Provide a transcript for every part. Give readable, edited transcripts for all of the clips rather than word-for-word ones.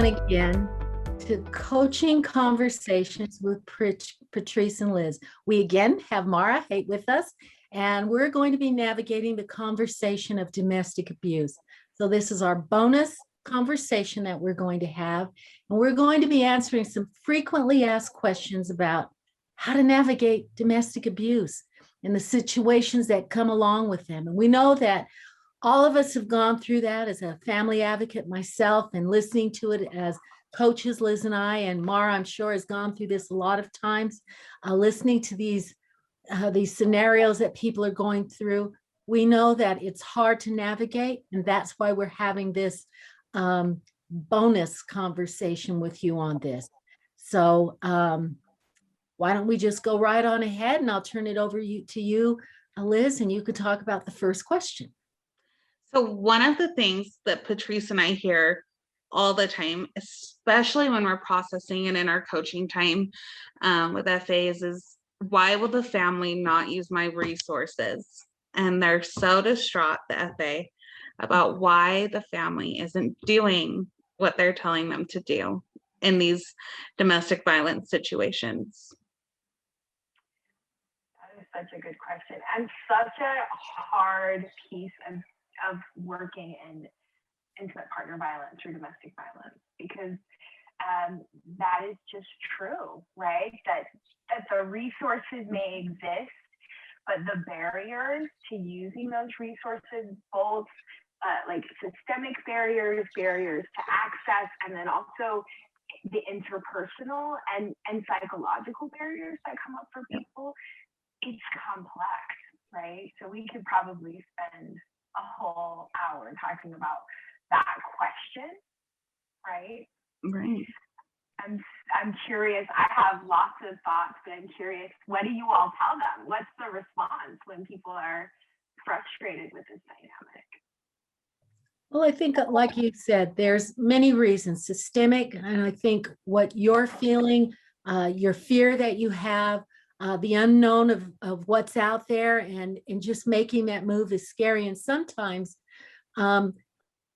everyone again to Coaching Conversations with Patrice and Liz. We again have Mara Haight with us, and we're going to be navigating the conversation of domestic abuse. So this is our bonus conversation that we're going to have, and we're going to be answering some frequently asked questions about how to navigate domestic abuse and the situations that come along with them. And we know that all of us have gone through that as a family advocate myself, and listening to it as coaches, Liz and I, and Mara, I'm sure, has gone through this a lot of times, listening to these scenarios that people are going through. We know that it's hard to navigate, and that's why we're having this bonus conversation with you on this. So why don't we just go right on ahead, and I'll turn it over to you, Liz, and you could talk about the first question. So one of the things that Patrice and I hear all the time, especially when we're processing and in our coaching time with FAs, is why will the family not use my resources? And they're so distraught, the FA, about why the family isn't doing what they're telling them to do in these domestic violence situations. That is such a good question, and such a hard piece of working in intimate partner violence or domestic violence, because that is just true, right? That the resources may exist, but the barriers to using those resources, both like systemic barriers to access, and then also the interpersonal and psychological barriers that come up for people, it's complex, right? So we could probably spend a whole hour talking about that question, right? Right. I'm curious. I have lots of thoughts, but I'm curious, what do you all tell them? What's the response when people are frustrated with this dynamic? Well, I think, like you said, there's many reasons, systemic, and I think what you're feeling, your fear that you have, the unknown of what's out there, and just making that move is scary. And sometimes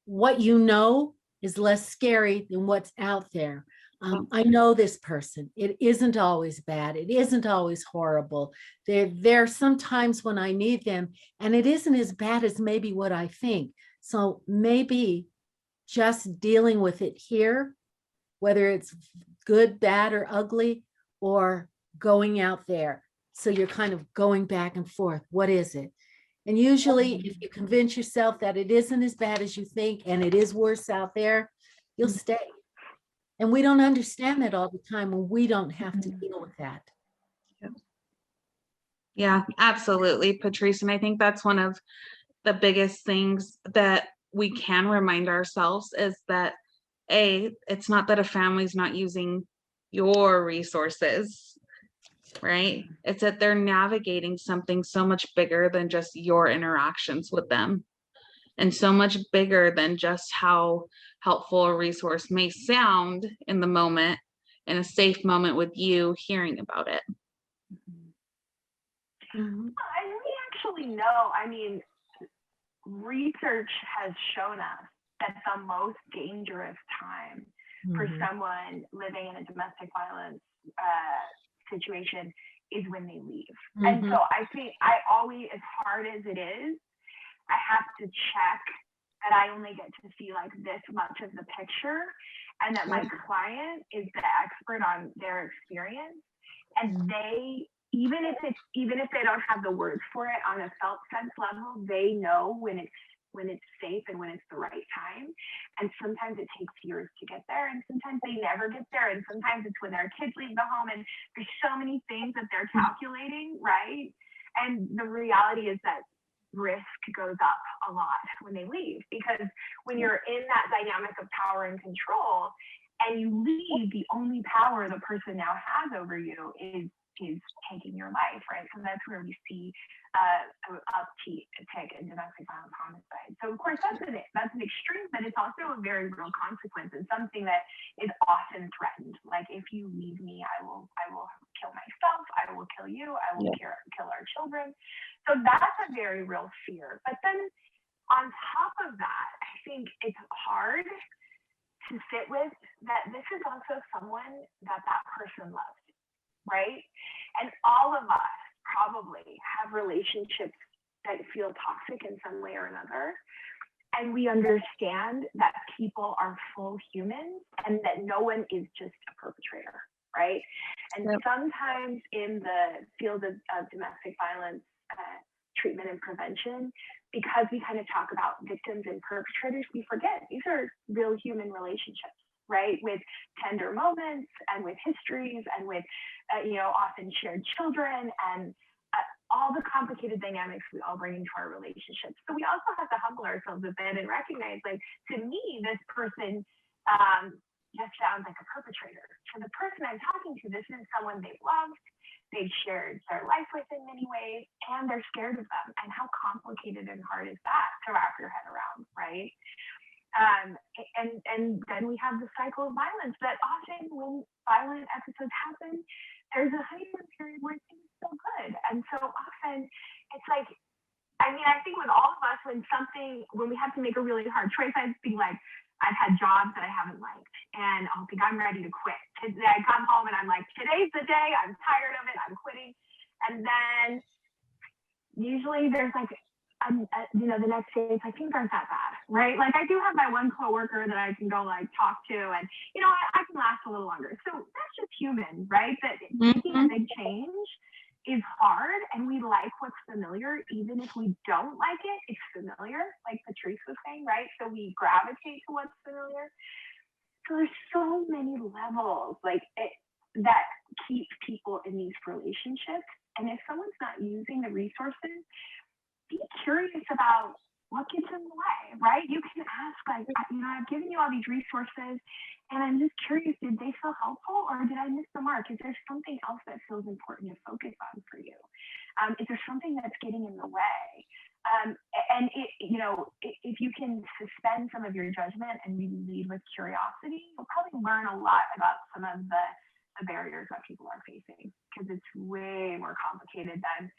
what you know is less scary than what's out there. I know this person. It isn't always bad. It isn't always horrible. There are some times when I need them, and it isn't as bad as maybe what I think. So maybe just dealing with it here, whether it's good, bad, or ugly, or going out there. So you're kind of going back and forth. What is it? And usually if you convince yourself that it isn't as bad as you think and it is worse out there, you'll stay. And we don't understand that all the time when we don't have to deal with that. Yeah, absolutely, Patrice. And I think that's one of the biggest things that we can remind ourselves is that it's not that a family's not using your resources, right? It's that they're navigating something so much bigger than just your interactions with them, and so much bigger than just how helpful a resource may sound in the moment, in a safe moment with you hearing about it. And we actually know, I mean, research has shown us that the most dangerous time for someone living in a domestic violence situation is when they leave. And so I think I always, as hard as it is, I have to check that I only get to see like this much of the picture, and that my client is the expert on their experience, and they, even if they don't have the words for it on a felt sense level, they know when it's safe and when it's the right time. And sometimes it takes years to get there, and sometimes they never get there, and sometimes it's when their kids leave the home, and there's so many things that they're calculating, right? And the reality is that risk goes up a lot when they leave, because when you're in that dynamic of power and control and you leave, the only power the person now has over you is taking your life, right? So that's where we see an uptick in domestic violence homicide. So of course that's an extreme, but it's also a very real consequence, and something that is often threatened. Like, if you leave me, I will kill myself, I will kill you, I will kill our children. So that's a very real fear. But then on top of that, I think it's hard to sit with that this is also someone that person loves, right? And all of us probably have relationships that feel toxic in some way or another. And we understand that people are full humans and that no one is just a perpetrator, right? And sometimes in the field of domestic violence treatment and prevention, because we kind of talk about victims and perpetrators, we forget these are real human relationships, right? With tender moments and with histories and with, often shared children and all the complicated dynamics we all bring into our relationships. So we also have to humble ourselves a bit and recognize, like, to me, this person just sounds like a perpetrator. For the person I'm talking to, this is someone they've loved, they've shared their life with in many ways, and they're scared of them. And how complicated and hard is that to wrap your head around, right? And then we have the cycle of violence that often when violent episodes happen, there's a honeymoon period where things feel good. And so often it's like, I think with all of us, when we have to make a really hard choice, I'd be like, I've had jobs that I haven't liked and I'll think I'm ready to quit. Today I come home and I'm like, today's the day, I'm tired of it, I'm quitting. And then usually there's like, the next day it's like, things aren't that bad, right? Like I do have my one coworker that I can go like talk to and, I can last a little longer. So that's just human, right? That making a big change is hard and we like what's familiar, even if we don't like it, it's familiar, like Patrice was saying, right? So we gravitate to what's familiar. So there's so many levels that keep people in these relationships. And if someone's not using the resources, be curious about what gets in the way, right? You can ask, like, I've given you all these resources and I'm just curious, did they feel helpful or did I miss the mark? Is there something else that feels important to focus on for you? Is there something that's getting in the way? If you can suspend some of your judgment and really lead with curiosity, you'll probably learn a lot about some of the barriers that people are facing, because it's way more complicated than,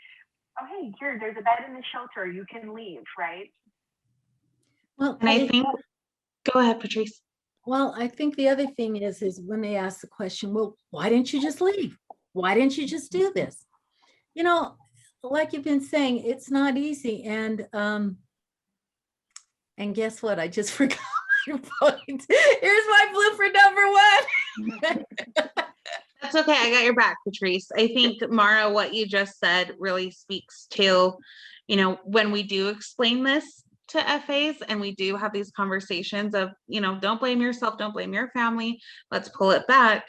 oh, hey, there's a bed in the shelter, you can leave, right? Well, And I think, go ahead, Patrice. Well, I think the other thing is when they ask the question, well, why didn't you just leave? Why didn't you just do this? Like you've been saying, it's not easy. And guess what? I just forgot my point. Here's my blooper number 1. That's okay. I got your back, Patrice. I think, Mara, what you just said really speaks to, when we do explain this to FAs and we do have these conversations of, don't blame yourself, don't blame your family, let's pull it back.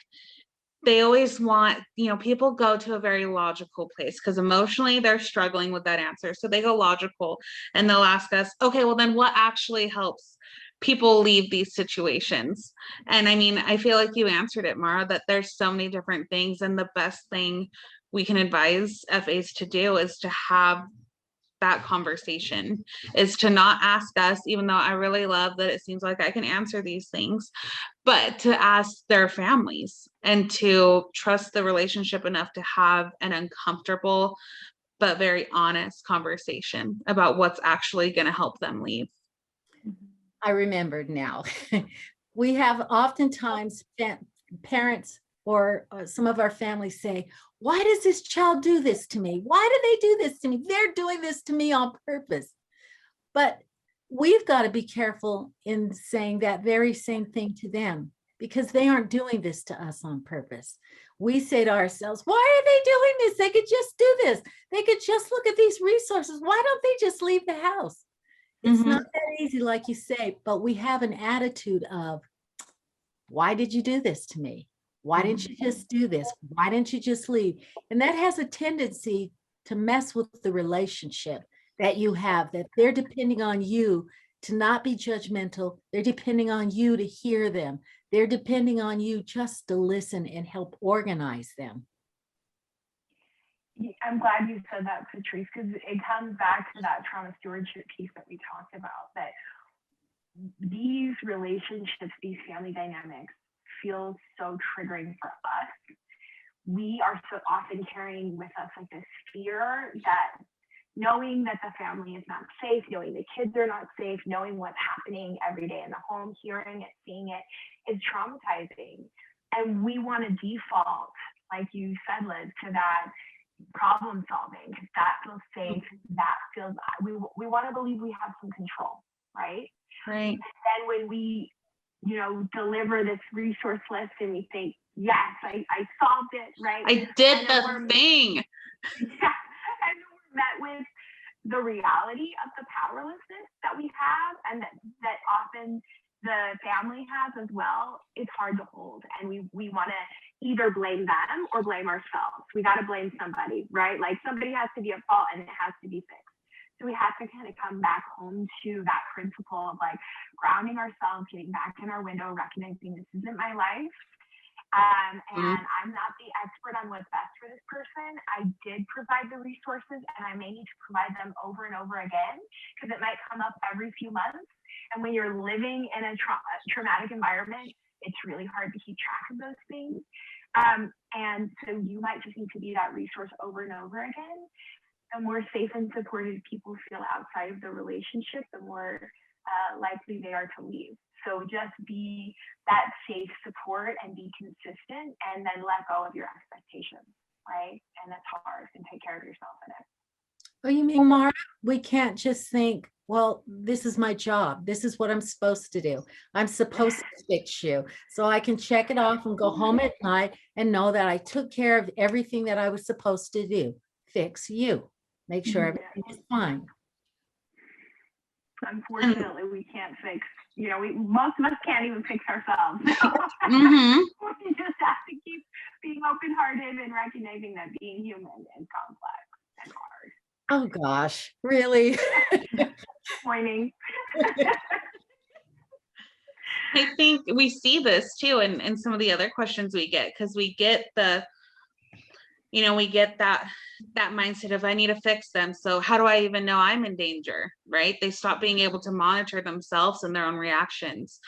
They always want, people go to a very logical place because emotionally they're struggling with that answer. So they go logical and they'll ask us, okay, well then what actually helps people leave these situations? And I feel like you answered it, Mara, that there's so many different things. And the best thing we can advise FAs to do is to have that conversation, is to not ask us, even though I really love that it seems like I can answer these things, but to ask their families and to trust the relationship enough to have an uncomfortable but very honest conversation about what's actually going to help them leave. I remembered now. We have oftentimes parents or some of our families say, why does this child do this to me? Why do they do this to me? They're doing this to me on purpose. But we've got to be careful in saying that very same thing to them, because they aren't doing this to us on purpose. We say to ourselves, why are they doing this? They could just do this. They could just look at these resources. Why don't they just leave the house? It's not that easy, like you say, but we have an attitude of, why did you do this to me? Why didn't you just do this? Why didn't you just leave? And that has a tendency to mess with the relationship that you have, that they're depending on you to not be judgmental. They're depending on you to hear them. They're depending on you just to listen and help organize them. I'm glad you said that, Patrice, because it comes back to that trauma stewardship piece that we talked about, that these relationships, these family dynamics feel so triggering for us. We are so often carrying with us like this fear that knowing that the family is not safe, knowing the kids are not safe, knowing what's happening every day in the home, hearing it, seeing it is traumatizing. And we want to default, like you said, Liz, to that problem solving, because that feels safe. That feels, we want to believe we have some control, right? Right. And then when we, deliver this resource list and we think, yes, I solved it, right? I did the thing. Yeah. And we're met with the reality of the powerlessness that we have, and that often the family has as well. It's hard to hold, and we want to either blame them or blame ourselves. We got to blame somebody, right? Like somebody has to be at fault and it has to be fixed. So we have to kind of come back home to that principle of like grounding ourselves, getting back in our window, recognizing this isn't my life. And I'm not the expert on what's best for this person. I did provide the resources, and I may need to provide them over and over again, because it might come up every few months. And when you're living in a traumatic environment, it's really hard to keep track of those things. And so you might just need to be that resource over and over again. The more safe and supported people feel outside of the relationship, the more likely they are to leave. So just be that safe support and be consistent, and then let go of your expectations, right? And that's hard, and take care of yourself in it. Oh, you mean, Mara, we can't just think, well, this is my job. This is what I'm supposed to do. I'm supposed to fix you. So I can check it off and go home at night and know that I took care of everything that I was supposed to do. Fix you. Make sure everything is fine. Unfortunately, we can't fix, most of us can't even fix ourselves. Mm-hmm. We just have to keep being open-hearted and recognizing that being human is complex and hard. Oh gosh, really? Pointing. I think we see this too in some of the other questions we get, because we get we get that mindset of I need to fix them. So how do I even know I'm in danger, right? They stop being able to monitor themselves and their own reactions.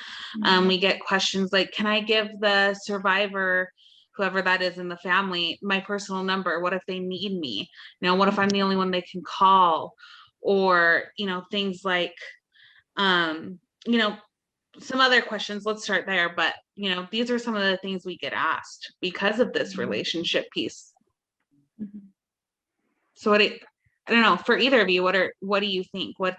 We get questions like, can I give the survivor, whoever that is in the family, my personal number? What if they need me? What if I'm the only one they can call? Or, things like, some other questions. Let's start there. But, these are some of the things we get asked because of this relationship piece. So I don't know, for either of you, what do you think? The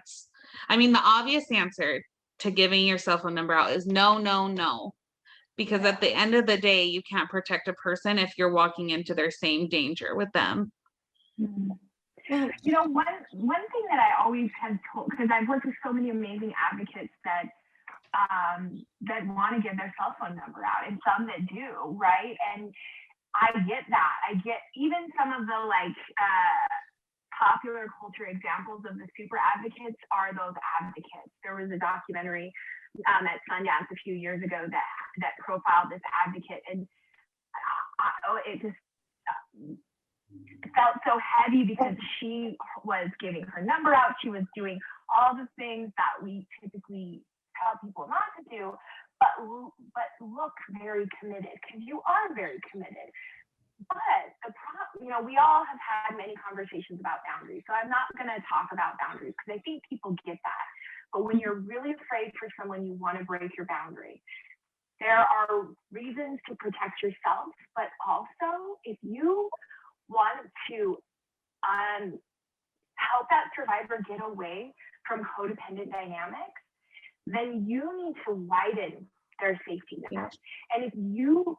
obvious answer to giving yourself a number out is no. Because at the end of the day, you can't protect a person if you're walking into their same danger with them. Well, one thing that I always have told, because I've worked with so many amazing advocates that want to give their cell phone number out, and some that do, right? And I get that. I get even some of the popular culture examples of the super advocates are those advocates. There was a documentary at Sundance a few years ago that profiled this advocate, and it just felt so heavy because she was giving her number out. She was doing all the things that we typically tell people not to do, but look very committed, because you are very committed. But we all have had many conversations about boundaries, so I'm not going to talk about boundaries because I think people get that. But when you're really afraid for someone, you want to break your boundary. There are reasons to protect yourself, but also if you want to help that survivor get away from codependent dynamics, then you need to widen their safety net. And if you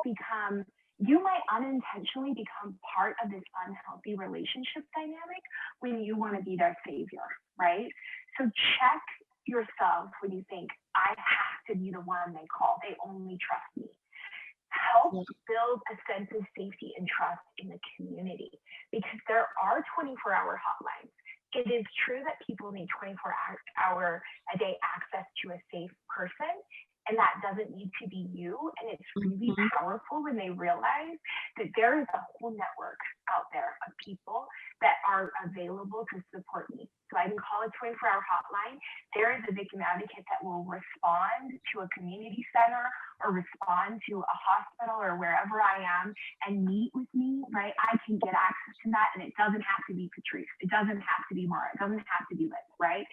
might unintentionally become part of this unhealthy relationship dynamic when you want to be their savior, right? So check yourself when you think, I have to be the one they call. They only trust me. Help build a sense of safety and trust in the community, because there are 24-hour hotlines. It is true that people need 24-hour a day access to a safe person, and that doesn't need to be you. And it's really powerful when they realize that there is a whole network out there of people that are available to support me. So I can call a 24-hour hotline. There is a victim advocate that will respond to a community center or respond to a hospital or wherever I am and meet with me, right, I can get access to that. And it doesn't have to be Patrice. It doesn't have to be Mara. It doesn't have to be Liz, right?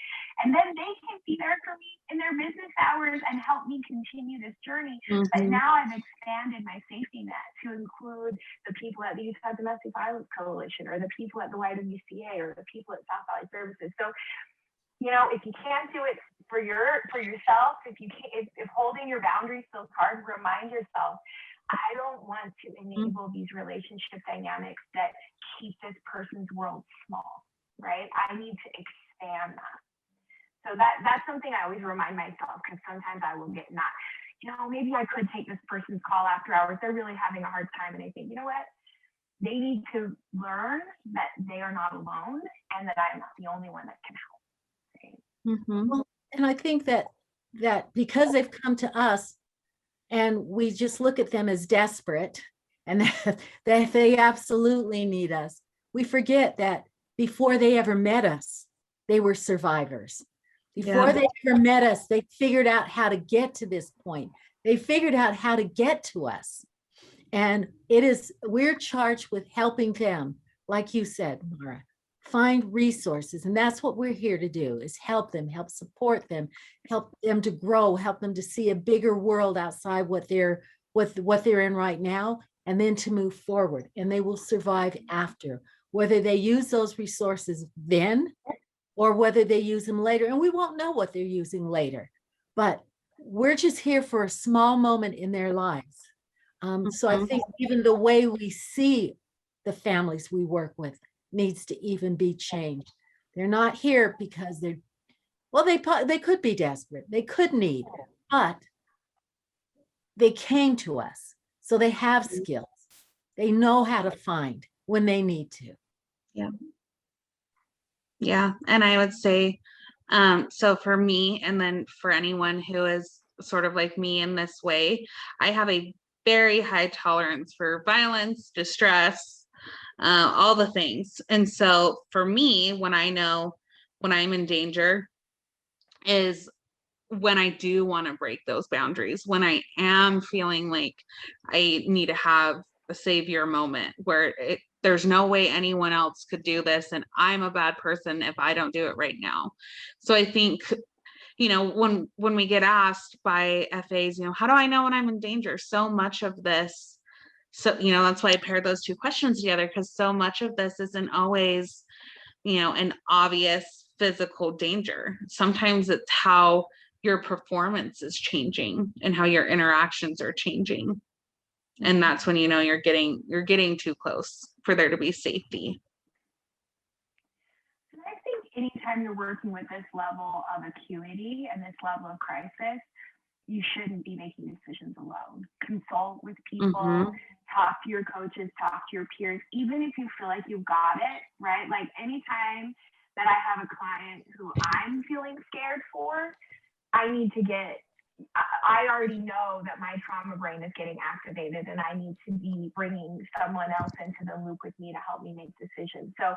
And then they can be there for me in their business hours and help me continue this journey. But now I've expanded my safety net to include the people at the Utah Domestic Violence Coalition, or the people at the YWCA, or the people at South Valley Services. So, you know, if you can't do it for yourself, if holding your boundaries feels hard, remind yourself, I don't want to enable these relationship dynamics that keep this person's world small, right? I need to expand that. So that's something I always remind myself, because sometimes I will get not, you know, maybe I could take this person's call after hours. They're really having a hard time. And I think, you know what? They need to learn that they are not alone and that I'm not the only one that can help. Right? Well, and I think that because they've come to us and we just look at them as desperate and that they absolutely need us, we forget that before they ever met us, they were survivors. Before they ever met us, they figured out how to get to this point. They figured out how to get to us. And we're charged with helping them, like you said, Mara, find resources. And that's what we're here to do, is help them, help support them, help them to grow, help them to see a bigger world outside what they're in right now, and then to move forward. And they will survive after, whether they use those resources then or whether they use them later. And we won't know what they're using later, but we're just here for a small moment in their lives. So I think even the way we see the families we work with needs to even be changed. They're not here because they could be desperate, they could need, but they came to us, so they have skills. They know how to find when they need to. Yeah. And I would say, so for me, and then for anyone who is sort of like me in this way, I have a very high tolerance for violence, distress, all the things. And so for me, when I know when I'm in danger is when I do want to break those boundaries, when I am feeling like I need to have a savior moment where there's no way anyone else could do this, and I'm a bad person if I don't do it right now. So I think, you know, when we get asked by FAs, you know, how do I know when I'm in danger? So much of this, so, you know, that's why I paired those two questions together, because so much of this isn't always, you know, an obvious physical danger. Sometimes it's how your performance is changing and how your interactions are changing. And that's when, you know, you're getting too close for there to be safety. I think anytime you're working with this level of acuity and this level of crisis, you shouldn't be making decisions alone. Consult with people, talk to your coaches, talk to your peers, even if you feel like you've got it, right? Like anytime that I have a client who I'm feeling scared for, I already know that my trauma brain is getting activated and I need to be bringing someone else into the loop with me to help me make decisions. So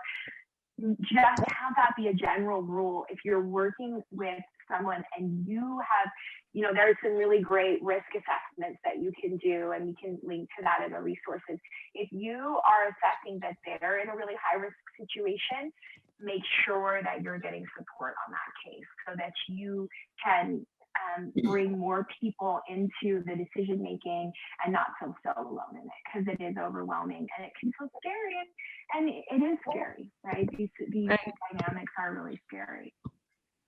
just have that be a general rule. If you're working with someone and you have, you know, there's some really great risk assessments that you can do, and we can link to that in the resources. If you are assessing that they're in a really high risk situation, make sure that you're getting support on that case so that you can bring more people into the decision making and not feel so alone in it, because it is overwhelming and it can feel scary, and it is scary, right? These dynamics are really scary.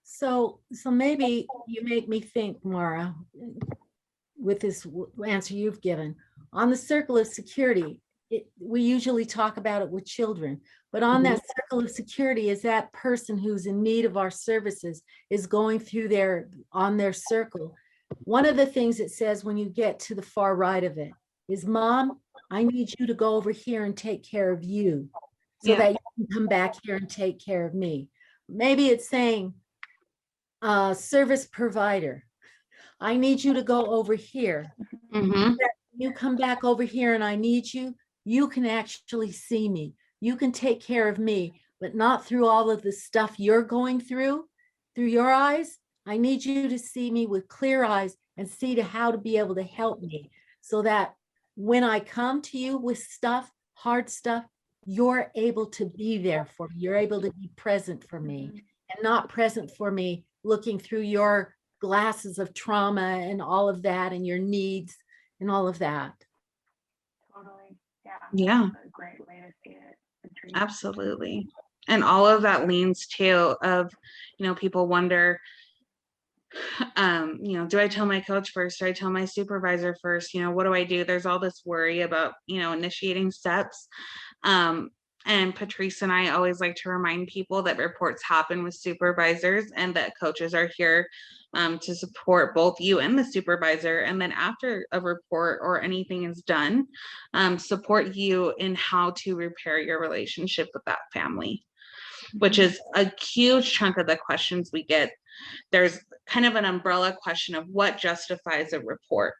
So maybe you make me think, Mara, with this answer you've given on the circle of security. We usually talk about it with children, but on that circle of security is that person who's in need of our services is going through on their circle. One of the things it says when you get to the far right of it is, Mom, I need you to go over here and take care of you so that you can come back here and take care of me. Maybe it's saying, service provider, I need you to go over here. You come back over here and I need you. You can actually see me. You can take care of me, but not through all of the stuff you're going through your eyes. I need you to see me with clear eyes and see to how to be able to help me, so that when I come to you with stuff, hard stuff, you're able to be there for me. You're able to be present for me, and not present for me looking through your glasses of trauma and all of that, and your needs and all of that. Totally. Yeah. Yeah, That's a great way to see it. Patrice. absolutely. And all of that leans to of, people wonder, do I tell my coach first? Do I tell my supervisor first? What do I do? There's all this worry about, initiating steps. And Patrice and I always like to remind people that reports happen with supervisors, and that coaches are here to support both you and the supervisor. And then after a report or anything is done, support you in how to repair your relationship with that family, which is a huge chunk of the questions we get. There's kind of an umbrella question of what justifies a report.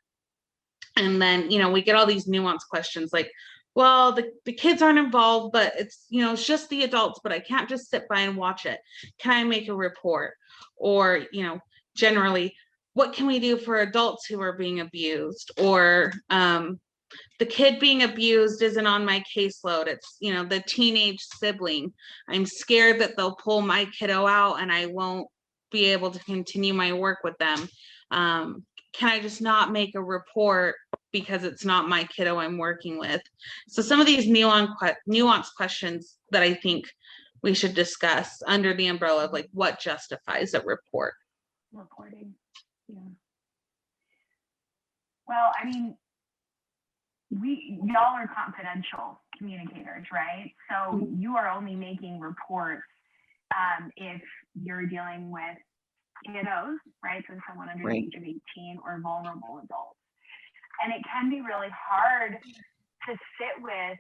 And then, we get all these nuanced questions like, well, the kids aren't involved, but it's, it's just the adults, but I can't just sit by and watch it. Can I make a report? Or, generally, what can we do for adults who are being abused? Or the kid being abused isn't on my caseload. It's, the teenage sibling. I'm scared that they'll pull my kiddo out and I won't be able to continue my work with them. Can I just not make a report because it's not my kiddo I'm working with? So some of these nuanced questions that I think we should discuss under the umbrella of like what justifies a report. Reporting. Yeah. Well, I mean, y'all are confidential communicators, right? So you are only making reports if you're dealing with kiddos, right? So someone under the age of 18 or vulnerable adults. And it can be really hard to sit with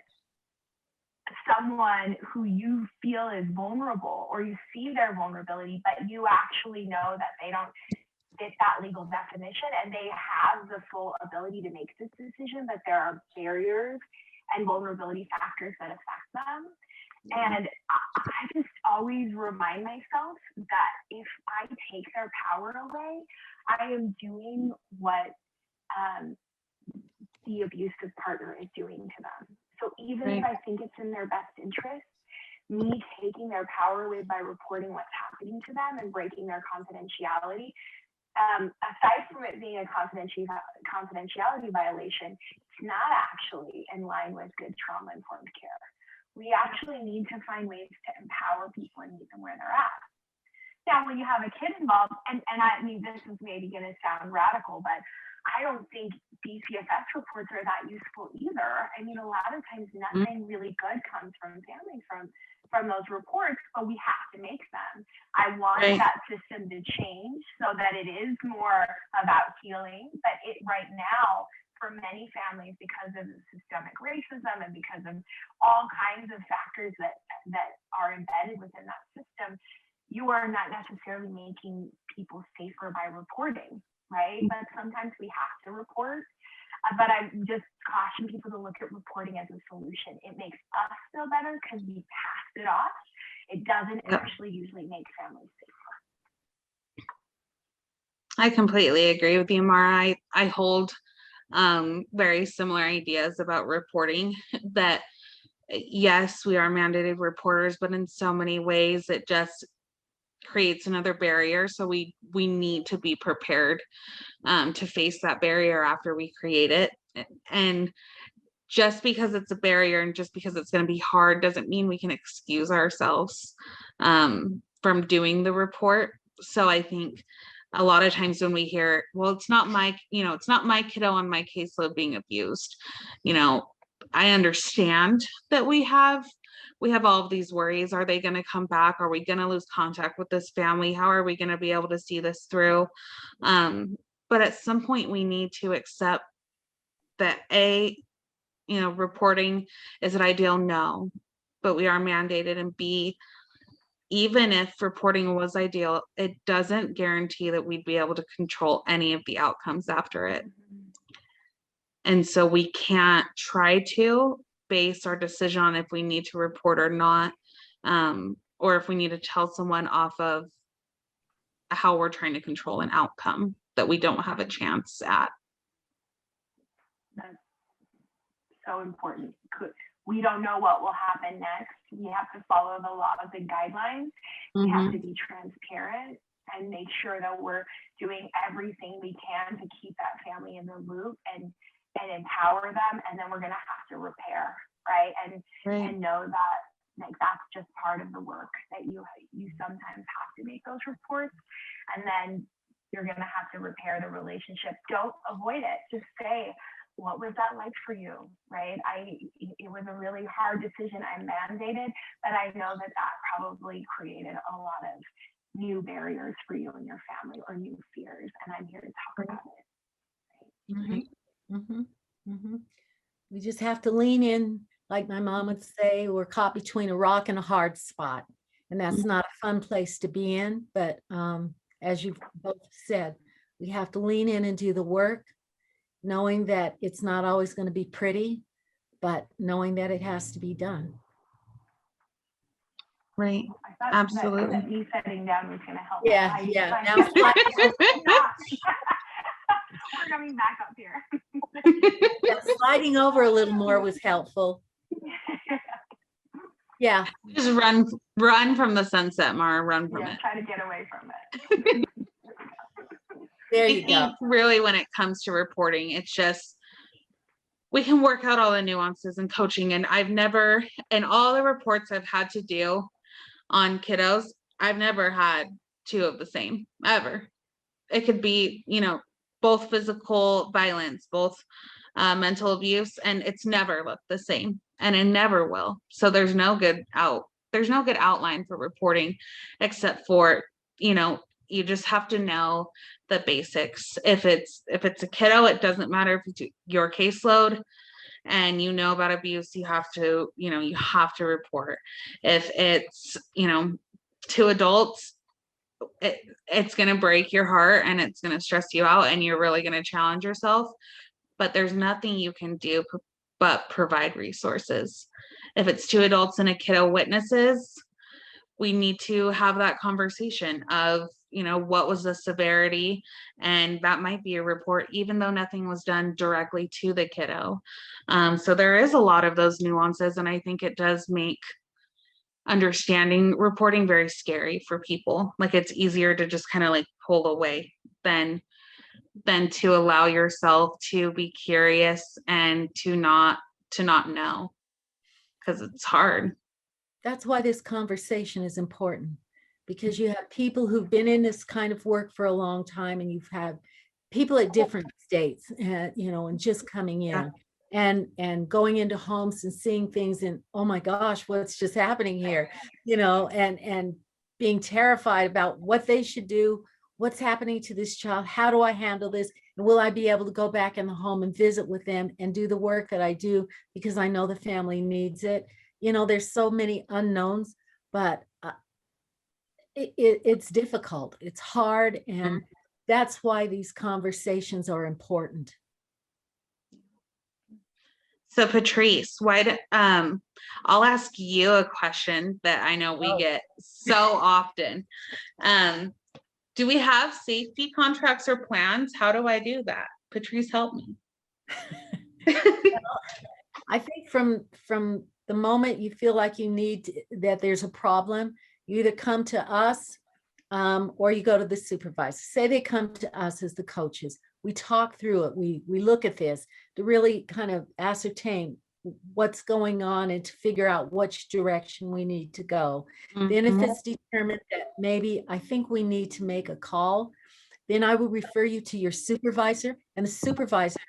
someone who you feel is vulnerable, or you see their vulnerability, but you actually know that they don't fit that legal definition and they have the full ability to make this decision, but there are barriers and vulnerability factors that affect them. And I just always remind myself that if I take their power away, I am doing what the abusive partner is doing to them. So even if I think it's in their best interest, me taking their power away by reporting what's happening to them and breaking their confidentiality, aside from it being a confidentiality violation, it's not actually in line with good trauma-informed care. We actually need to find ways to empower people and meet them where they're at. Now, when you have a kid involved, and I mean, this is maybe going to sound radical, but I don't think BCFS reports are that useful either. I mean, a lot of times nothing really good comes from families from those reports, but we have to make them. I want that system to change so that it is more about healing, but right now, for many families, because of systemic racism and because of all kinds of factors that are embedded within that system, you are not necessarily making people safer by reporting, right? But sometimes we have to report. But I just caution people to look at reporting as a solution. It makes us feel better because we passed it off. It doesn't actually usually make families safer. I completely agree with you, Mara. I hold very similar ideas about reporting, that yes, we are mandated reporters, but in so many ways it just creates another barrier. So we need to be prepared to face that barrier after we create it. And just because it's a barrier and just because it's going to be hard doesn't mean we can excuse ourselves from doing the report. So I think a lot of times when we hear, well, it's not my kiddo on my caseload being abused, I understand that we have all of these worries. Are they going to come back? Are we going to lose contact with this family? How are we going to be able to see this through? But at some point we need to accept that reporting, is it ideal? No, but we are mandated, and B, even if reporting was ideal, it doesn't guarantee that we'd be able to control any of the outcomes after it. And so we can't try to base our decision on if we need to report or not, or if we need to tell someone off of how we're trying to control an outcome. that we don't have a chance at. That's so important. We don't know what will happen next. We have to follow the laws and guidelines. We have to be transparent and make sure that we're doing everything we can to keep that family in the loop and empower them. And then we're going to have to repair, right? And know that like that's just part of the work, that you sometimes have to make those reports, and then you're going to have to repair the relationship. Don't avoid it. Just say, what was that like for you, right? It was a really hard decision I mandated, but I know that probably created a lot of new barriers for you and your family, or new fears, and I'm here to talk about it. We just have to lean in, like my mom would say, we're caught between a rock and a hard spot, and that's not a fun place to be in. But as you both said, we have to lean in and do the work, knowing that it's not always going to be pretty, but knowing that it has to be done. Right. I thought Absolutely. that me sitting down was going to help. Yeah. Now we're coming back up here. sliding over a little more was helpful. Yeah. Just run from the sunset, Mara. Run from it. Try to get away from it. There I you go. think really when it comes to reporting, it's just, we can work out all the nuances in coaching. And I've never, in all the reports I've had to do on kiddos, I've never had two of the same, ever. It could be, both physical violence, both mental abuse, and it's never looked the same, and it never will. So there's no good outline for reporting, except for, you just have to know the basics. If it's a kiddo, it doesn't matter if it's your caseload and you know about abuse, you have to report. If it's, two adults, it's going to break your heart and it's going to stress you out and you're really going to challenge yourself, but there's nothing you can do but provide resources. If it's two adults and a kiddo witnesses, we need to have that conversation of, what was the severity, and that might be a report, even though nothing was done directly to the kiddo. So there is a lot of those nuances, and I think it does make understanding reporting very scary for people. Like, it's easier to just kind of like pull away than to allow yourself to be curious and to not know, because it's hard. That's why this conversation is important, because you have people who've been in this kind of work for a long time, and you've had people at different states, and just coming in and going into homes and seeing things and, oh my gosh, what's just happening here, and being terrified about what they should do, what's happening to this child, how do I handle this, and will I be able to go back in the home and visit with them and do the work that I do because I know the family needs it. There's so many unknowns, but it's difficult. It's hard. And that's why these conversations are important. So Patrice, I'll ask you a question that I know we get so often. Do we have safety contracts or plans? How do I do that? Patrice, help me. I think from the moment you feel like that there's a problem, you either come to us or you go to the supervisor. Say they come to us as the coaches. We talk through it. We look at this to really kind of ascertain what's going on and to figure out which direction we need to go. Then if it's determined that maybe I think we need to make a call, then I will refer you to your supervisor, and the supervisor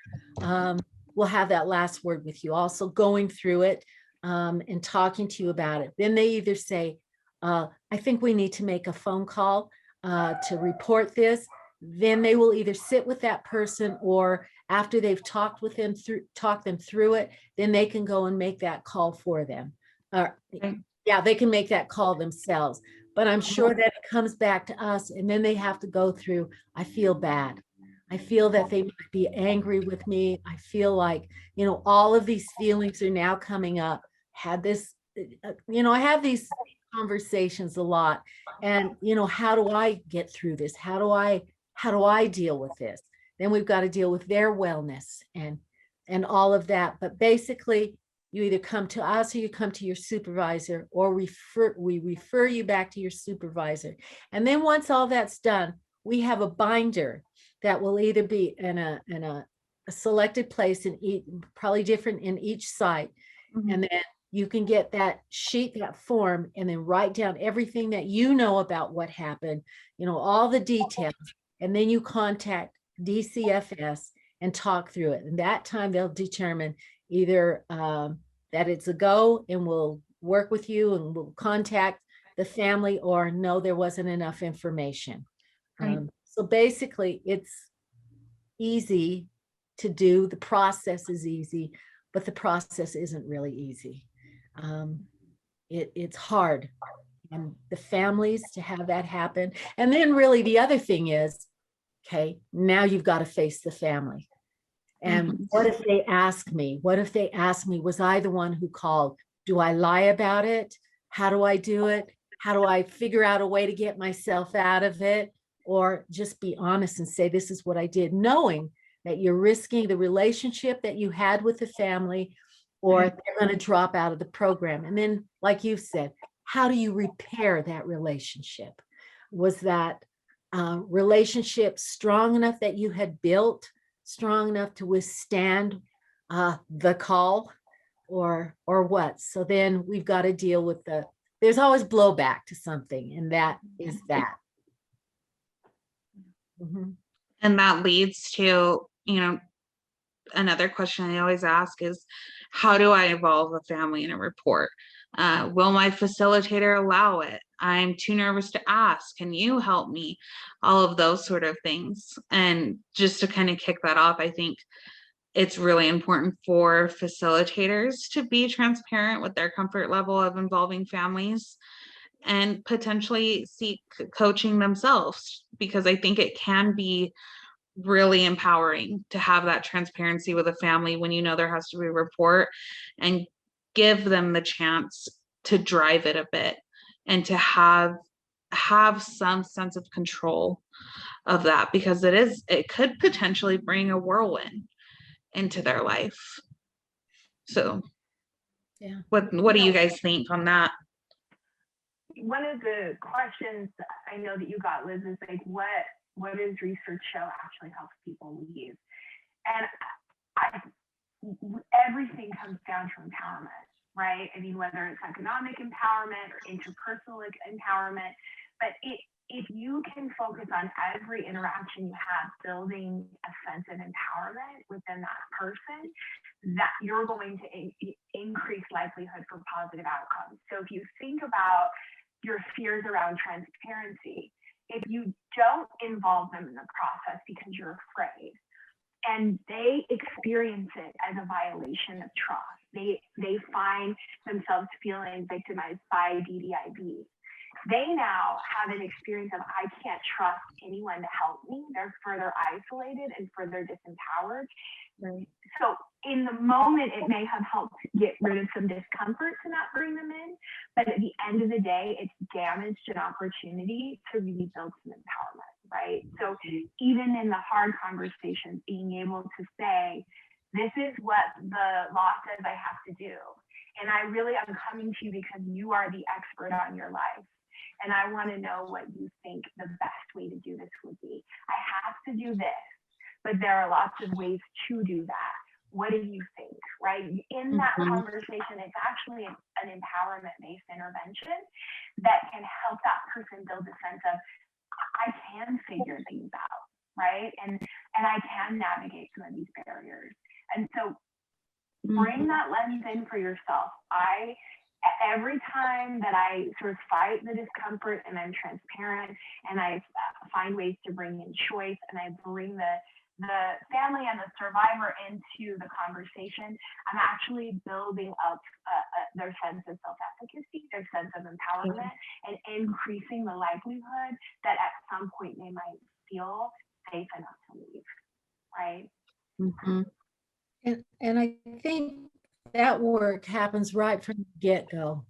will have that last word with you, also going through it and talking to you about it. Then they either say, I think we need to make a phone call to report this. Then they will either sit with that person, or after they've talked them through it, then they can go and make that call for them. They can make that call themselves. But I'm sure that it comes back to us, and then they have to go through, I feel bad. I feel that they might be angry with me. I feel like, all of these feelings are now coming up. I have these conversations a lot, and how do I get through this? How do I how do I deal with this? Then we've got to deal with their wellness and all of that. But basically, you either come to us or you come to your supervisor, or we refer you back to your supervisor. And then once all that's done, we have a binder that will either be in a selected place in each, probably different in each site. Mhm. And then you can get that sheet, that form, and then write down everything that you know about what happened, all the details. And then you contact DCFS and talk through it. And that time they'll determine either that it's a go and we'll work with you and we'll contact the family, or no, there wasn't enough information. Right. So basically, it's easy to do. The process is easy, but the process isn't really easy. It's hard, and the families to have that happen. And then really the other thing is, okay, now you've got to face the family. And Mhm. what if they ask me? What if they ask me, was I the one who called? Do I lie about it? How do I do it? How do I figure out a way to get myself out of it? Or just be honest and say, this is what I did, knowing that you're risking the relationship that you had with the family, or they're going to drop out of the program. And then, like you said, how do you repair that relationship? Was that relationship strong enough that you had built, strong enough to withstand the call, or what? So then we've got to deal with there's always blowback to something, and that is that. Mhm. And that leads to, another question I always ask is, how do I involve a family in a report? Will my facilitator allow it? I'm too nervous to ask. Can you help me? All of those sort of things. And just to kind of kick that off, I think it's really important for facilitators to be transparent with their comfort level of involving families and potentially seek coaching themselves, because I think it can be really empowering to have that transparency with a family when there has to be a report, and give them the chance to drive it a bit and to have some sense of control of that, because it could potentially bring a whirlwind into their life. So Yeah. what do you guys think on that? One of the questions I know that you got, Liz, is like, what does research show actually helps people leave? And everything comes down to empowerment, right? I mean, whether it's economic empowerment or interpersonal empowerment, but if you can focus on every interaction you have building a sense of empowerment within that person, that you're going to increase likelihood for positive outcomes. So if you think about your fears around transparency, if you don't involve them in the process because you're afraid, and they experience it as a violation of trust, they find themselves feeling victimized by DDIB. They now have an experience of, I can't trust anyone to help me. They're further isolated and further disempowered. Right. So in the moment, it may have helped get rid of some discomfort to not bring them in, but at the end of the day, it's damaged an opportunity to really build some empowerment, right? So even in the hard conversations, being able to say, this is what the law says I have to do. And I really am coming to you because you are the expert on your life. And I want to know what you think the best way to do this would be. I have to do this, but there are lots of ways to do that. What do you think, right? In that conversation, it's actually an empowerment-based intervention that can help that person build a sense of, I can figure things out, right? And I can navigate some of these barriers. And so bring that lens in for yourself. Every time that I sort of fight the discomfort and I'm transparent and I find ways to bring in choice and I bring the family and the survivor into the conversation, I'm actually building up their sense of self-efficacy, their sense of empowerment, and increasing the likelihood that at some point they might feel safe enough to leave, right? Mm-hmm. And I think that work happens right from the get-go,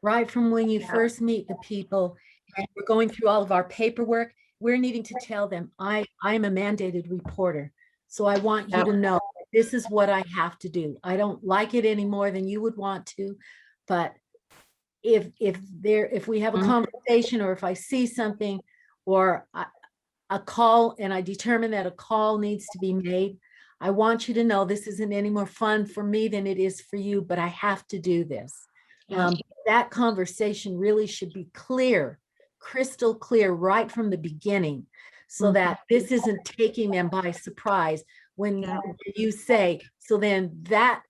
right from when you first meet the people and we're going through all of our paperwork. we're needing to tell them, I'm a mandated reporter. So I want you to know this is what I have to do. I don't like it any more than you would want to, but if we have a conversation, or if I see something, or a call, and I determine that a call needs to be made, I want you to know this isn't any more fun for me than it is for you, but I have to do this. That conversation really should be clear, crystal clear right from the beginning, so that this isn't taking them by surprise when you say, so then that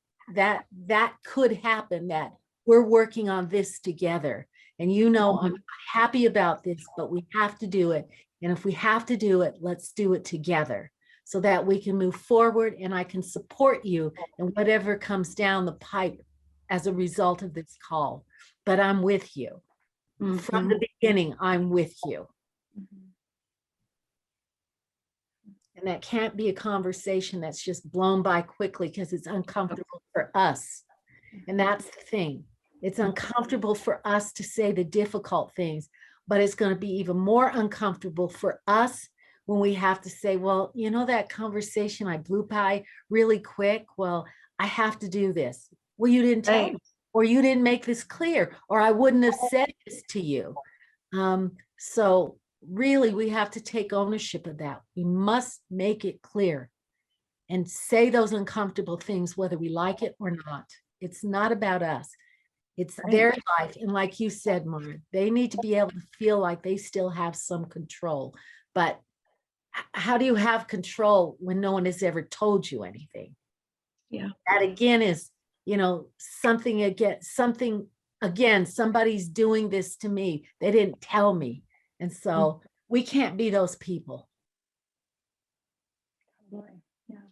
could happen, that we're working on this together. And I'm happy about this, but we have to do it. And if we have to do it, let's do it together so that we can move forward, and I can support you in whatever comes down the pipe as a result of this call. But I'm with you. From the beginning, I'm with you. And that can't be a conversation that's just blown by quickly because it's uncomfortable for us. And that's the thing. It's uncomfortable for us to say the difficult things, but it's going to be even more uncomfortable for us when we have to say, well, that conversation I blew by really quick. Well, I have to do this. Well, you didn't tell me, or you didn't make this clear, or I wouldn't have said this to you. So really, we have to take ownership of that. We must make it clear and say those uncomfortable things, whether we like it or not. It's not about us. It's their life. And like you said, Mara, they need to be able to feel like they still have some control. But how do you have control when no one has ever told you anything? Yeah. That again is, something again, somebody's doing this to me. They didn't tell me. And so we can't be those people.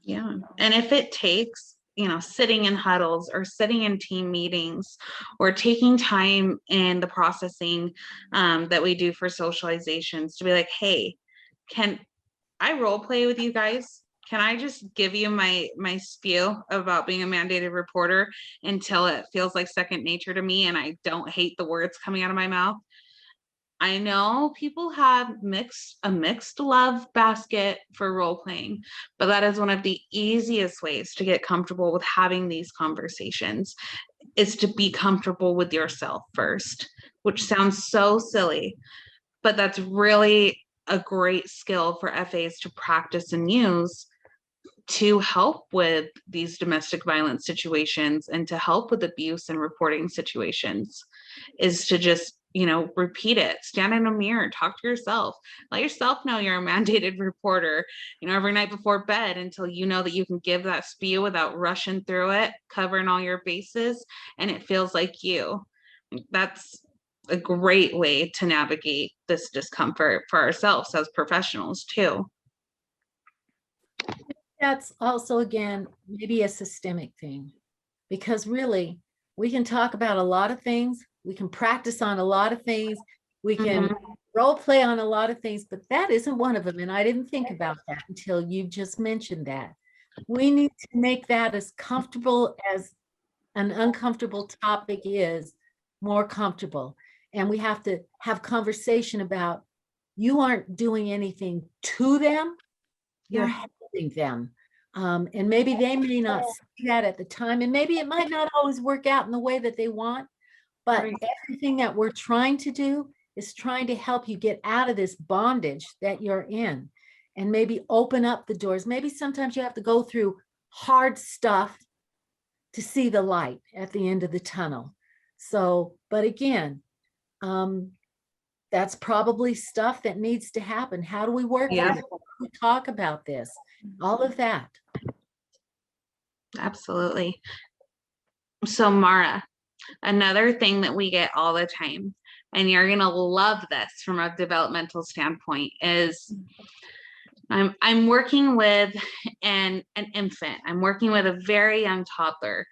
Yeah. And if it takes, sitting in huddles or sitting in team meetings or taking time in the processing that we do for socializations to be like, hey, can I role play with you guys? Can I just give you my spew about being a mandated reporter until it feels like second nature to me and I don't hate the words coming out of my mouth? I know people have a mixed love basket for role playing, but that is one of the easiest ways to get comfortable with having these conversations, is to be comfortable with yourself first, which sounds so silly, but that's really a great skill for FAs to practice and use to help with these domestic violence situations and to help with abuse and reporting situations, is to just, repeat it, stand in a mirror, talk to yourself, let yourself know you're a mandated reporter, every night before bed, until you know that you can give that spew without rushing through it, covering all your bases, and it feels like you. That's a great way to navigate this discomfort for ourselves as professionals too. That's also, again, maybe a systemic thing, because really we can talk about a lot of things. We can practice on a lot of things. We can role play on a lot of things, but that isn't one of them. And I didn't think about that until you just mentioned that. We need to make that as comfortable as an uncomfortable topic is, more comfortable. And we have to have conversation about, you aren't doing anything to them, you're helping them. And maybe they may not see that at the time, and maybe it might not always work out in the way that they want, but everything that we're trying to do is trying to help you get out of this bondage that you're in, and maybe open up the doors. Maybe sometimes you have to go through hard stuff to see the light at the end of the tunnel. So, but again, that's probably stuff that needs to happen. How do we work with it? How do we talk about this? All of that. Absolutely. So Mara, another thing that we get all the time, and you're going to love this from a developmental standpoint, is I'm working with an infant. I'm working with a very young toddler.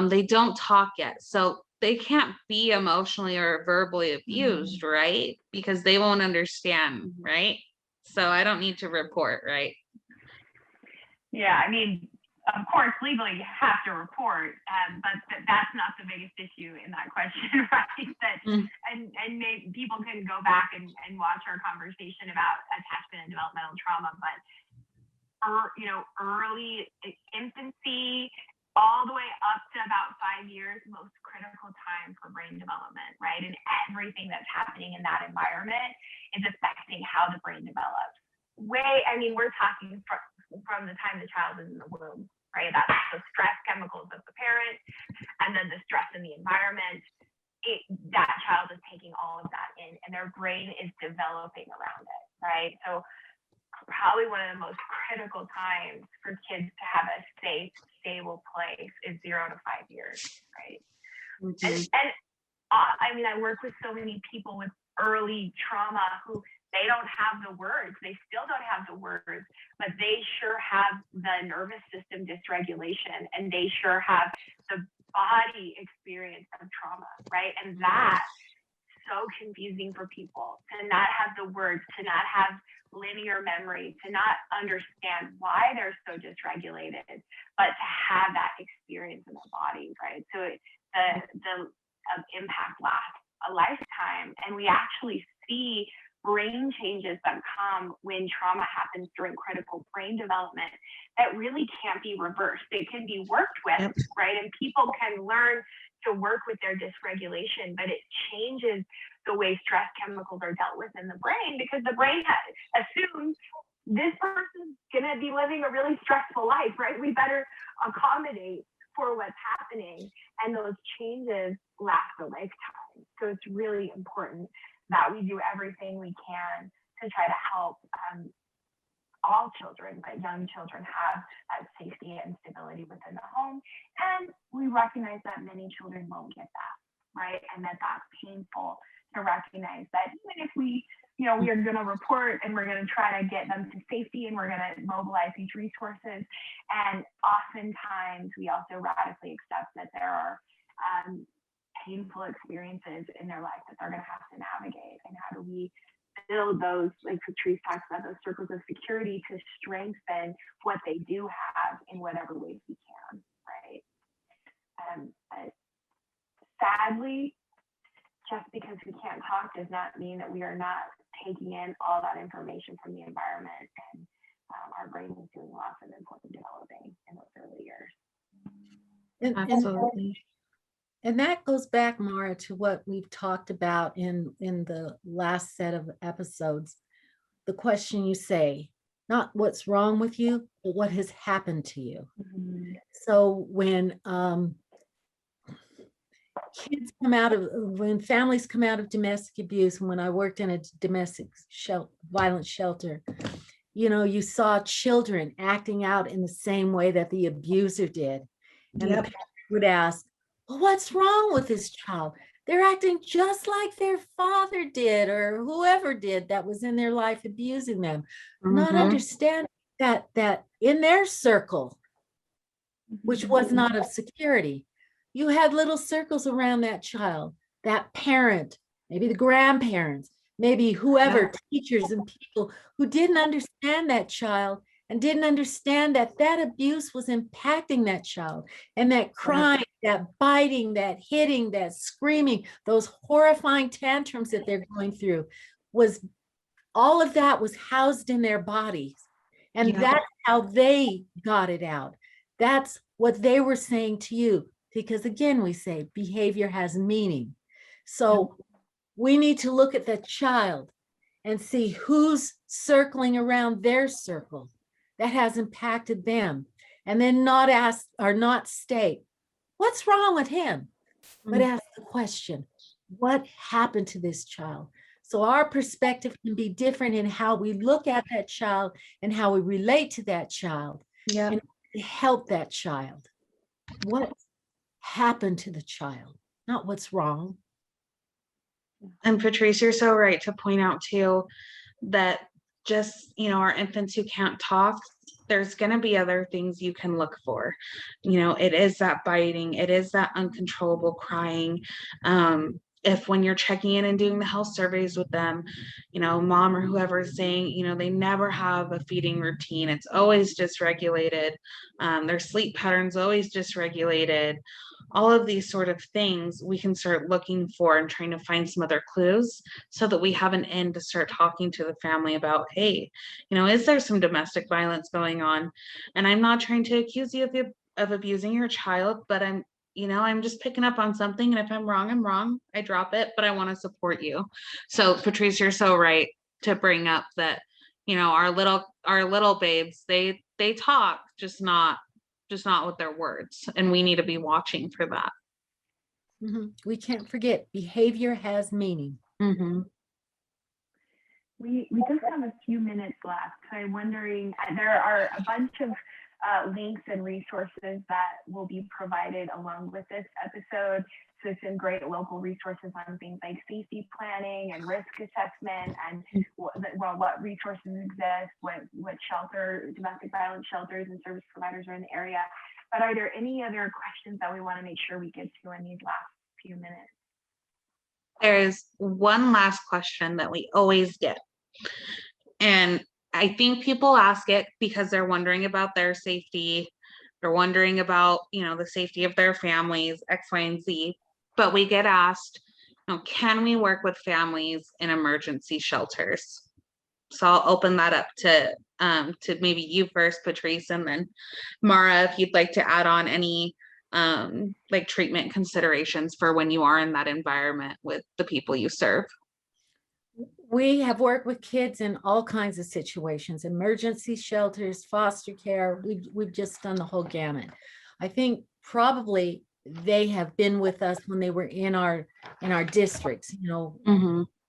They don't talk yet, so they can't be emotionally or verbally abused, right? Because they won't understand, right? So I don't need to report, right? Yeah, I mean, of course, legally you have to report, but that's not the biggest issue in that question, right? And people can go back and watch our conversation about attachment and developmental trauma, but early infancy, all the way up to about 5 years, most critical time for brain development, right? And everything that's happening in that environment is affecting how the brain develops. We're talking from the time the child is in the womb, right? That's the stress chemicals of the parent, and then the stress in the environment. That child is taking all of that in, and their brain is developing around it, right? So probably one of the most critical times for kids to have a safe, stable place is 0 to 5 years, right? Mm-hmm. And I work with so many people with early trauma who they don't have the words. They still don't have the words, but they sure have the nervous system dysregulation, and they sure have the body experience of trauma, right? And that's so confusing for people to not have the words, to not have linear memory, to not understand why they're so dysregulated, but to have that experience in the body, right? So the impact lasts a lifetime, and we actually see brain changes that come when trauma happens during critical brain development that really can't be reversed. They can be worked with, right? And people can learn to work with their dysregulation, but it changes the way stress chemicals are dealt with in the brain, because the brain assumes this person's gonna be living a really stressful life, right? We better accommodate for what's happening, and those changes last a lifetime. So it's really important that we do everything we can to try to help all children, but young children, have that safety and stability within the home. And we recognize that many children won't get that, right? And that's painful to recognize that even if we are going to report and we're going to try to get them to safety and we're going to mobilize these resources. And oftentimes we also radically accept that there are painful experiences in their life that they're going to have to navigate. And how do we build those, like Patrice talks about, those circles of security to strengthen what they do have in whatever ways we can, right? But sadly, just because we can't talk does not mean that we are not taking in all that information from the environment, and our brain is doing lots of important developing in those early years. Absolutely. And that goes back, Mara, to what we've talked about in the last set of episodes. The question you say, not what's wrong with you, but what has happened to you. Mm-hmm. So when when families come out of domestic abuse, when I worked in a domestic violence shelter, you saw children acting out in the same way that the abuser did. And the parent would ask, well, what's wrong with this child? They're acting just like their father did, or whoever did that was in their life abusing them. Mm-hmm. Not understanding that in their circle, which was not of security, you had little circles around that child, that parent, maybe the grandparents, maybe whoever, teachers and people who didn't understand that child and didn't understand that abuse was impacting that child, and that crying, that biting, that hitting, that screaming, those horrifying tantrums that they're going through, was all of that was housed in their bodies. And that's how they got it out. That's what they were saying to you. Because again, we say behavior has meaning. So we need to look at that child and see who's circling around their circle that has impacted them. And then not state, what's wrong with him? But ask the question, what happened to this child? So our perspective can be different in how we look at that child and how we relate to that child and help that child. What happened to the child, not what's wrong. And Patrice, you're so right to point out too that just, our infants who can't talk, there's going to be other things you can look for. It is that biting, it is that uncontrollable crying. if when you're checking in and doing the health surveys with them, mom or whoever is saying, they never have a feeding routine, it's always dysregulated, their sleep patterns always dysregulated, all of these sort of things we can start looking for and trying to find some other clues so that we have an end to start talking to the family about, hey, is there some domestic violence going on? And I'm not trying to accuse you of abusing your child, but I'm just picking up on something. And if I'm wrong, I'm wrong. I drop it, but I want to support you. So Patrice, you're so right to bring up that, our little babes, they talk, just not with their words. And we need to be watching for that. We can't forget behavior has meaning. We just have a few minutes left. So I'm wondering, there are a bunch of links and resources that will be provided along with this episode. So some great local resources on things like safety planning and risk assessment, and what resources exist, what domestic violence shelters and service providers are in the area. But are there any other questions that we want to make sure we get to in these last few minutes? There is one last question that we always get. And I think people ask it because they're wondering about their safety. They're wondering about, the safety of their families, X, Y, and Z. But we get asked, can we work with families in emergency shelters? So I'll open that up to maybe you first, Patrice, and then Mara, if you'd like to add on any like treatment considerations for when you are in that environment with the people you serve. We have worked with kids in all kinds of situations, emergency shelters, foster care. We've just done the whole gamut. I think probably they have been with us when they were in our districts,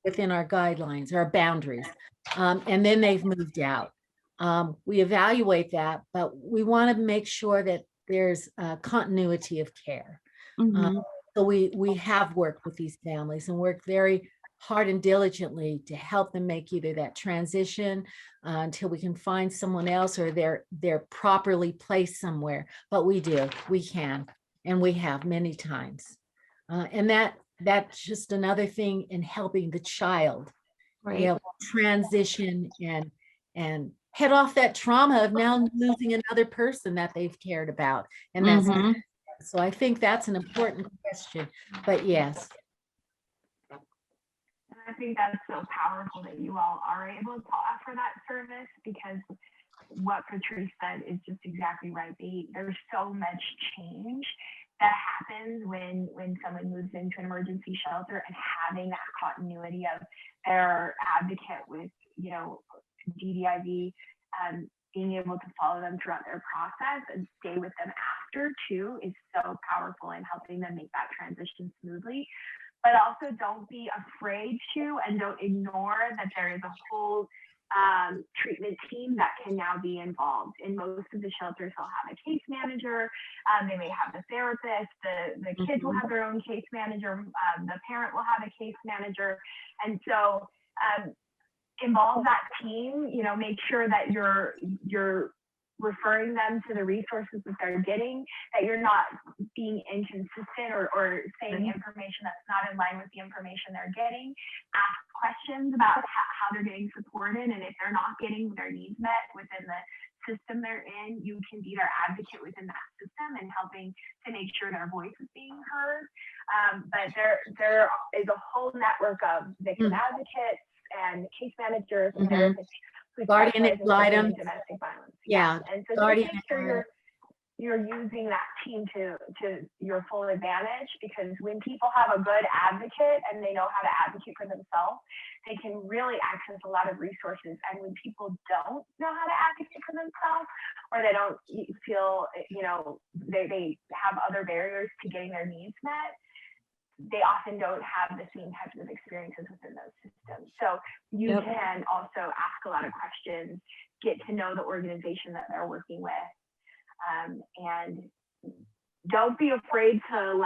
within our guidelines, our boundaries. And then they've moved out. We evaluate that, but we want to make sure that there's continuity of care. So we have worked with these families and worked very hard and diligently to help them make either that transition until we can find someone else, or they're properly placed somewhere. But we can, and we have many times. And that's just another thing in helping the child, Right. Transition and head off that trauma of now losing another person that they've cared about. And that's so I think that's an important question. But yes. And I think that's so powerful that you all are able to offer that service, because what Patrice said is just exactly right. There's so much change that happens when someone moves into an emergency shelter, and having that continuity of their advocate with, DDIV, being able to follow them throughout their process and stay with them after too is so powerful in helping them make that transition smoothly. But also don't be afraid to, and don't ignore that there is a whole treatment team that can now be involved. In most of the shelters, they'll have a case manager. They may have the therapist. The kids will have their own case manager. The parent will have a case manager. And so involve that team, make sure that you're referring them to the resources that they're getting, that you're not being inconsistent or saying information that's not in line with the information they're getting. Ask questions about how they're getting supported, and if they're not getting their needs met within the system they're in, you can be their advocate within that system and helping to make sure their voice is being heard. But there is a whole network of victim advocates and case managers and therapists, guardian ad litem, domestic violence. Yeah. And so guardian just make sure you're using that team to your full advantage, because when people have a good advocate and they know how to advocate for themselves, they can really access a lot of resources. And when people don't know how to advocate for themselves, or they don't feel, they have other barriers to getting their needs met, they often don't have the same types of experiences within those systems. So you can also ask a lot of questions, get to know the organization that they're working with, and don't be afraid to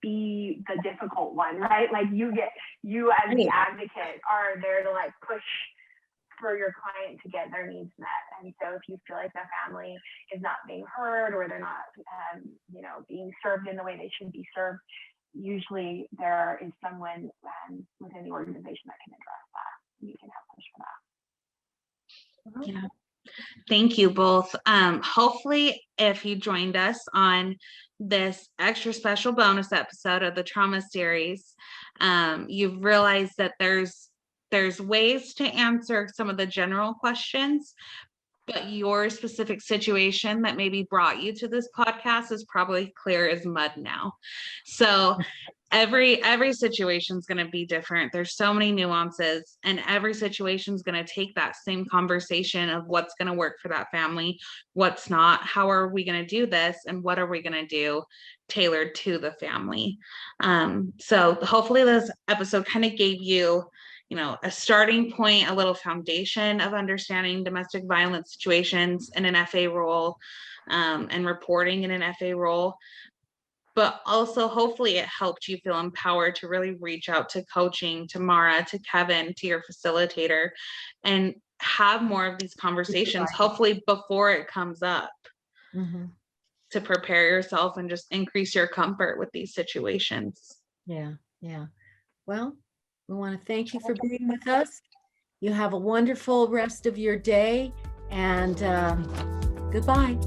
be the difficult one, right? Like you as the advocate are there to push for your client to get their needs met. And so if you feel like the family is not being heard, or they're not, being served in the way they should be served, usually there is someone within the organization that can address that. You can have push for that. Yeah. Thank you both. Hopefully, if you joined us on this extra special bonus episode of the trauma series, you've realized that there's ways to answer some of the general questions, but your specific situation that maybe brought you to this podcast is probably clear as mud now. So every situation is going to be different. There's so many nuances, and every situation is going to take that same conversation of what's going to work for that family, what's not, how are we going to do this, and what are we going to do tailored to the family. So hopefully this episode kind of gave you, a starting point, a little foundation of understanding domestic violence situations in an FA role, and reporting in an FA role. But also hopefully it helped you feel empowered to really reach out to coaching, to Mara, to Kevin, to your facilitator, and have more of these conversations, hopefully before it comes up, to prepare yourself and just increase your comfort with these situations. Yeah. Well, we want to thank you for being with us. You have a wonderful rest of your day, and goodbye.